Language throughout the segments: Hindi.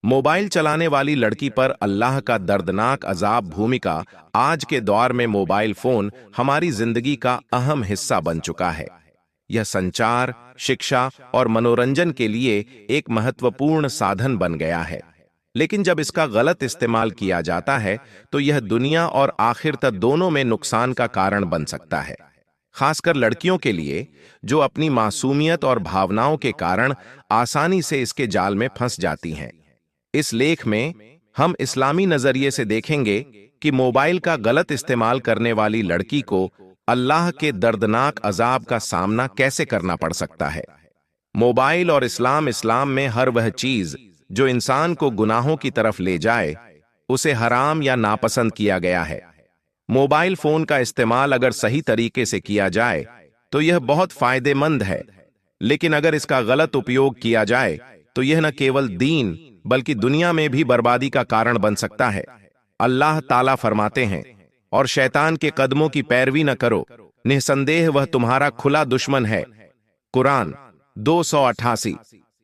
मोबाइल चलाने वाली लड़की पर अल्लाह का दर्दनाक अजाब भूमिका। आज के दौर में मोबाइल फोन हमारी जिंदगी का अहम हिस्सा बन चुका है। यह संचार, शिक्षा और मनोरंजन के लिए एक महत्वपूर्ण साधन बन गया है। लेकिन जब इसका गलत इस्तेमाल किया जाता है तो यह दुनिया और आखिरत दोनों में नुकसान का कारण बन सकता है। खासकर लड़कियों के लिए, जो अपनी मासूमियत और भावनाओं के कारण आसानी से इसके जाल में फंस जाती हैं। इस लेख में हम इस्लामी नजरिए से देखेंगे कि मोबाइल का गलत इस्तेमाल करने वाली लड़की को अल्लाह के दर्दनाक अजाब का सामना कैसे करना पड़ सकता है। मोबाइल और इस्लाम में हर वह चीज जो इंसान को गुनाहों की तरफ ले जाए, उसे हराम या नापसंद किया गया है। मोबाइल फोन का इस्तेमाल अगर सही तरीके से किया जाए तो यह बहुत फायदेमंद है, लेकिन अगर इसका गलत उपयोग किया जाए तो यह न केवल दीन बल्कि दुनिया में भी बर्बादी का कारण बन सकता है। अल्लाह ताला फरमाते हैं, और शैतान के कदमों की पैरवी न करो, निसंदेह वह तुम्हारा खुला दुश्मन है। कुरान 288।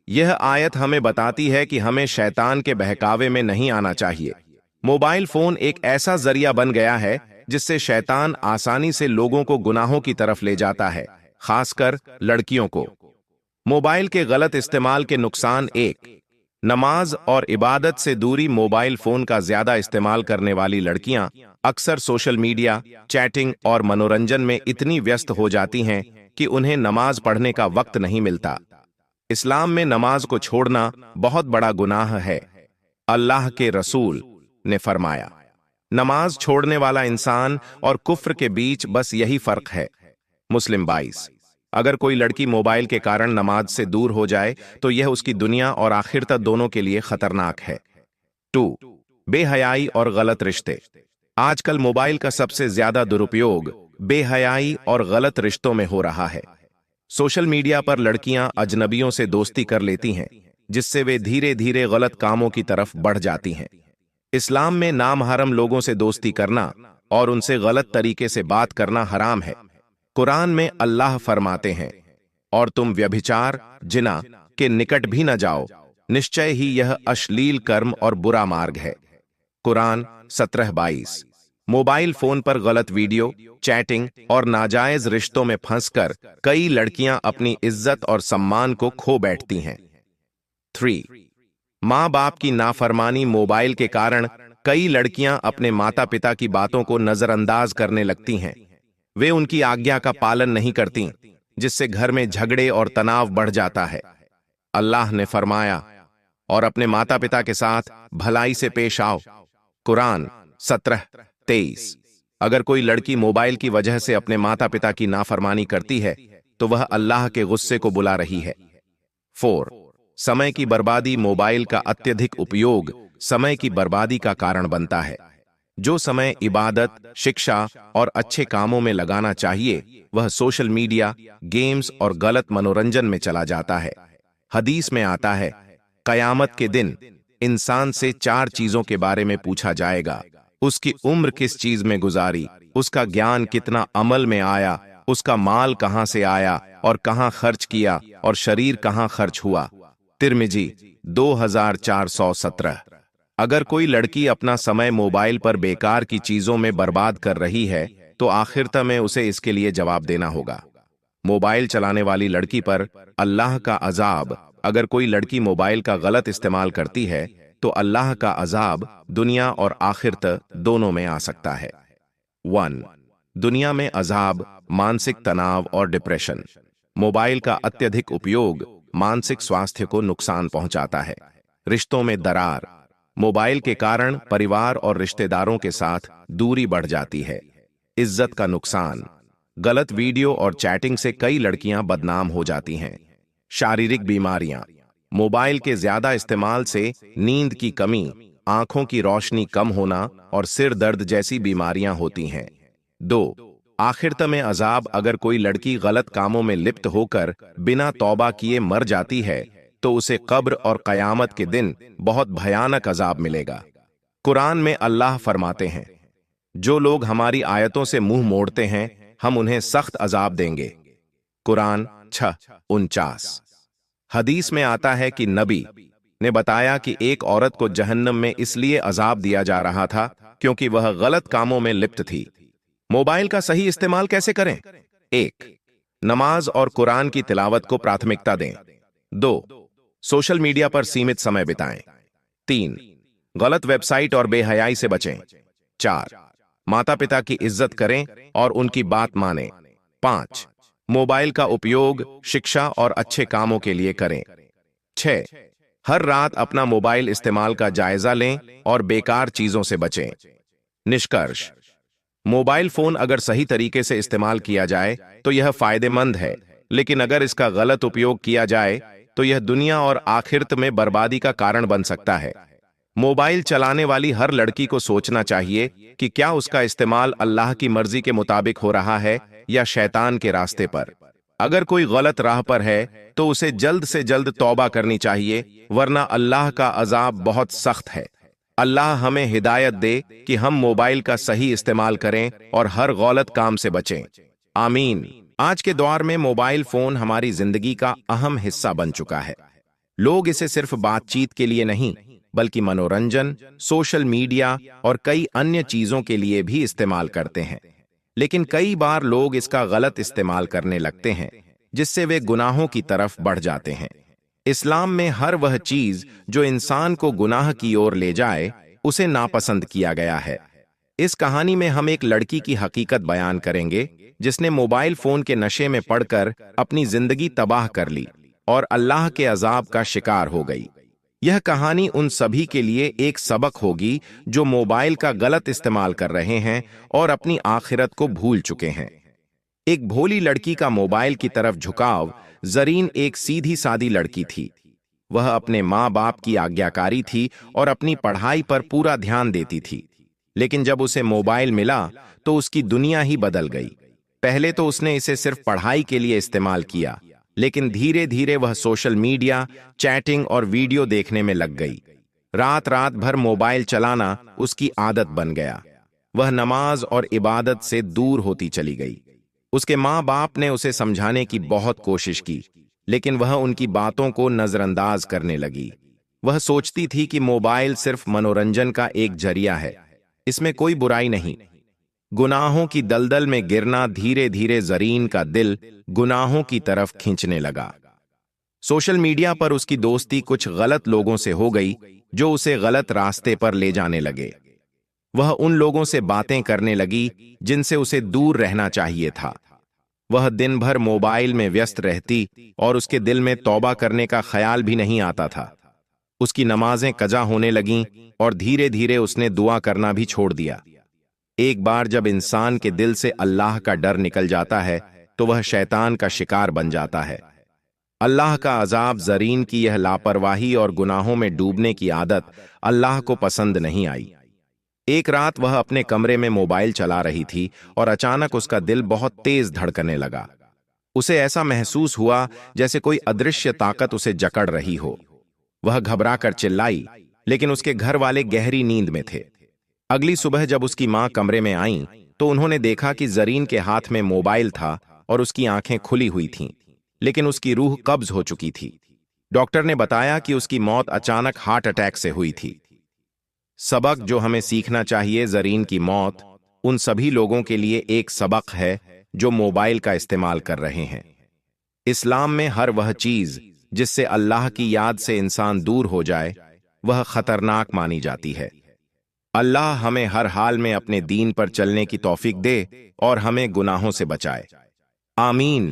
यह आयत हमें बताती है कि हमें शैतान के बहकावे में नहीं आना चाहिए। मोबाइल फोन एक ऐसा जरिया बन गया है जिससे शैतान आसानी से लोगों को गुनाहों की तरफ ले जाता है, खासकर लड़कियों को। मोबाइल के गलत इस्तेमाल के नुकसान। एक, नमाज और इबादत से दूरी। मोबाइल फोन का ज्यादा इस्तेमाल करने वाली लड़कियां अक्सर सोशल मीडिया, चैटिंग और मनोरंजन में इतनी व्यस्त हो जाती हैं कि उन्हें नमाज पढ़ने का वक्त नहीं मिलता। इस्लाम में नमाज को छोड़ना बहुत बड़ा गुनाह है। अल्लाह के रसूल ने फरमाया, नमाज छोड़ने वाला इंसान और कुफ्र के बीच बस यही फर्क है। मुस्लिम 22। अगर कोई लड़की मोबाइल के कारण नमाज से दूर हो जाए तो यह उसकी दुनिया और आखिरत दोनों के लिए खतरनाक है। 2, बेहयाई और गलत रिश्ते। आजकल मोबाइल का सबसे ज्यादा दुरुपयोग बेहयाई और गलत रिश्तों में हो रहा है। सोशल मीडिया पर लड़कियां अजनबियों से दोस्ती कर लेती हैं, जिससे वे धीरे धीरे गलत कामों की तरफ बढ़ जाती हैं। इस्लाम में नामहरम लोगों से दोस्ती करना और उनसे गलत तरीके से बात करना हराम है। कुरान में अल्लाह फरमाते हैं, और तुम व्यभिचार, जिना के निकट भी न जाओ, निश्चय ही यह अश्लील कर्म और बुरा मार्ग है। कुरान 17:22। मोबाइल फोन पर गलत वीडियो, चैटिंग और नाजायज रिश्तों में फंसकर कई लड़कियां अपनी इज्जत और सम्मान को खो बैठती हैं। 3, माँ बाप की नाफरमानी। मोबाइल के कारण कई लड़कियां अपने माता पिता की बातों को नजरअंदाज करने लगती हैं। वे उनकी आज्ञा का पालन नहीं करती, जिससे घर में झगड़े और तनाव बढ़ जाता है। अल्लाह ने फरमाया, और अपने माता पिता के साथ भलाई से पेश आओ। कुरान 17:23। अगर कोई लड़की मोबाइल की वजह से अपने माता पिता की नाफरमानी करती है तो वह अल्लाह के गुस्से को बुला रही है। 4, समय की बर्बादी। मोबाइल का अत्यधिक उपयोग समय की बर्बादी का कारण बनता है। जो समय इबादत, शिक्षा और अच्छे कामों में लगाना चाहिए, वह सोशल मीडिया, गेम्स और गलत मनोरंजन में चला जाता है। हदीस में आता है, कयामत के दिन इंसान से 4 चीजों के बारे में पूछा जाएगा। उसकी उम्र किस चीज में गुजारी, उसका ज्ञान कितना अमल में आया, उसका माल कहां से आया और कहां खर्च किया, और शरीर कहां खर्च हुआ। तिर्मिजी 2417। अगर कोई लड़की अपना समय मोबाइल पर बेकार की चीजों में बर्बाद कर रही है तो आखिरत में उसे इसके लिए जवाब देना होगा। मोबाइल चलाने वाली लड़की पर अल्लाह का अजाब। अगर कोई लड़की मोबाइल का गलत इस्तेमाल करती है तो अल्लाह का अजाब दुनिया और आखिरत दोनों में आ सकता है। 1, दुनिया में अजाब, मानसिक तनाव और डिप्रेशन। मोबाइल का अत्यधिक उपयोग मानसिक स्वास्थ्य को नुकसान पहुंचाता है। रिश्तों में दरार। मोबाइल के कारण परिवार और रिश्तेदारों के साथ दूरी बढ़ जाती है। इज्जत का नुकसान। गलत वीडियो और चैटिंग से कई लड़कियां बदनाम हो जाती हैं। शारीरिक बीमारियां। मोबाइल के ज्यादा इस्तेमाल से नींद की कमी, आंखों की रोशनी कम होना और सिर दर्द जैसी बीमारियां होती हैं। 2, आखिरत में अजाब। अगर कोई लड़की गलत कामों में लिप्त होकर बिना तौबा किए मर जाती है तो उसे कब्र और कयामत के दिन बहुत भयानक अजाब मिलेगा। कुरान में अल्लाह फरमाते हैं, जो लोग हमारी आयतों से मुंह मोड़ते हैं हम उन्हें सख्त अजाब देंगे। कुरान 6:49। हदीस में आता है कि नबी ने बताया कि एक औरत को जहन्नम में इसलिए अजाब दिया जा रहा था क्योंकि वह गलत कामों में लिप्त थी। मोबाइल का सही इस्तेमाल कैसे करें? 1. नमाज और कुरान की तिलावत को प्राथमिकता दें। 2. सोशल मीडिया पर सीमित समय बिताएं। 3. गलत वेबसाइट और बेहयाई से बचें। 4. माता पिता की इज्जत करें और उनकी बात मानें। 5. मोबाइल का उपयोग शिक्षा और अच्छे कामों के लिए करें। 6. हर रात अपना मोबाइल इस्तेमाल का जायजा लें और बेकार चीजों से बचें। निष्कर्ष: मोबाइल फोन अगर सही तरीके से इस्तेमाल किया जाए तो यह फायदेमंद है, लेकिन अगर इसका गलत उपयोग किया जाए तो यह दुनिया और आखिरत में बर्बादी का कारण बन सकता है। मोबाइल चलाने वाली हर लड़की को सोचना चाहिए कि क्या उसका इस्तेमाल अल्लाह की मर्जी के मुताबिक हो रहा है या शैतान के रास्ते पर। अगर कोई गलत राह पर है तो उसे जल्द से जल्द तौबा करनी चाहिए, वरना अल्लाह का अजाब बहुत सख्त है। अल्लाह हमें हिदायत दे कि हम मोबाइल का सही इस्तेमाल करें और हर गलत काम से बचें। आमीन। आज के दौर में मोबाइल फोन हमारी जिंदगी का अहम हिस्सा बन चुका है। लोग इसे सिर्फ बातचीत के लिए नहीं, बल्कि मनोरंजन, सोशल मीडिया और कई अन्य चीजों के लिए भी इस्तेमाल करते हैं। लेकिन कई बार लोग इसका गलत इस्तेमाल करने लगते हैं, जिससे वे गुनाहों की तरफ बढ़ जाते हैं। इस्लाम में हर वह चीज जो इंसान को गुनाह की ओर ले जाए, उसे नापसंद किया गया है। इस कहानी में हम एक लड़की की हकीकत बयान करेंगे जिसने मोबाइल फोन के नशे में पड़कर अपनी जिंदगी तबाह कर ली और अल्लाह के अजाब का शिकार हो गई। यह कहानी उन सभी के लिए एक सबक होगी जो मोबाइल का गलत इस्तेमाल कर रहे हैं और अपनी आखिरत को भूल चुके हैं। एक भोली लड़की का मोबाइल की तरफ झुकाव। जरीन एक सीधी सादी लड़की थी। वह अपने माँ बाप की आज्ञाकारी थी और अपनी पढ़ाई पर पूरा ध्यान देती थी। लेकिन जब उसे मोबाइल मिला तो उसकी दुनिया ही बदल गई। पहले तो उसने इसे सिर्फ पढ़ाई के लिए इस्तेमाल किया, लेकिन धीरे धीरे वह सोशल मीडिया, चैटिंग और वीडियो देखने में लग गई। रात रात भर मोबाइल चलाना उसकी आदत बन गया। वह नमाज और इबादत से दूर होती चली गई। उसके माँ बाप ने उसे समझाने की बहुत कोशिश की, लेकिन वह उनकी बातों को नजरअंदाज करने लगी। वह सोचती थी कि मोबाइल सिर्फ मनोरंजन का एक जरिया है, इसमें कोई बुराई नहीं। गुनाहों की दलदल में गिरना धीरे धीरे जरीन का दिल गुनाहों की तरफ खींचने लगा। सोशल मीडिया पर उसकी दोस्ती कुछ गलत लोगों से हो गई जो उसे गलत रास्ते पर ले जाने लगे। वह उन लोगों से बातें करने लगी जिनसे उसे दूर रहना चाहिए था। वह दिन भर मोबाइल में व्यस्त रहती और उसके दिल में तौबा करने का ख्याल भी नहीं आता था। उसकी नमाजें कज़ा होने लगीं और धीरे धीरे उसने दुआ करना भी छोड़ दिया। एक बार जब इंसान के दिल से अल्लाह का डर निकल जाता है तो वह शैतान का शिकार बन जाता है। अल्लाह का अजाब जरीन की यह लापरवाही और गुनाहों में डूबने की आदत अल्लाह को पसंद नहीं आई। एक रात वह अपने कमरे में मोबाइल चला रही थी और अचानक उसका दिल बहुत तेज धड़कने लगा। उसे ऐसा महसूस हुआ जैसे कोई अदृश्य ताकत उसे जकड़ रही हो। वह घबरा कर चिल्लाई, लेकिन उसके घर वाले गहरी नींद में थे। अगली सुबह जब उसकी मां कमरे में आईं तो उन्होंने देखा कि जरीन के हाथ में मोबाइल था और उसकी आंखें खुली हुई थीं, लेकिन उसकी रूह कब्ज हो चुकी थी। डॉक्टर ने बताया कि उसकी मौत अचानक हार्ट अटैक से हुई थी। सबक जो हमें सीखना चाहिए, जरीन की मौत उन सभी लोगों के लिए एक सबक है जो मोबाइल का इस्तेमाल कर रहे हैं। इस्लाम में हर वह चीज जिससे अल्लाह की याद से इंसान दूर हो जाए, वह खतरनाक मानी जाती है। अल्लाह हमें हर हाल में अपने दीन पर चलने की तौफीक दे और हमें गुनाहों से बचाए। आमीन।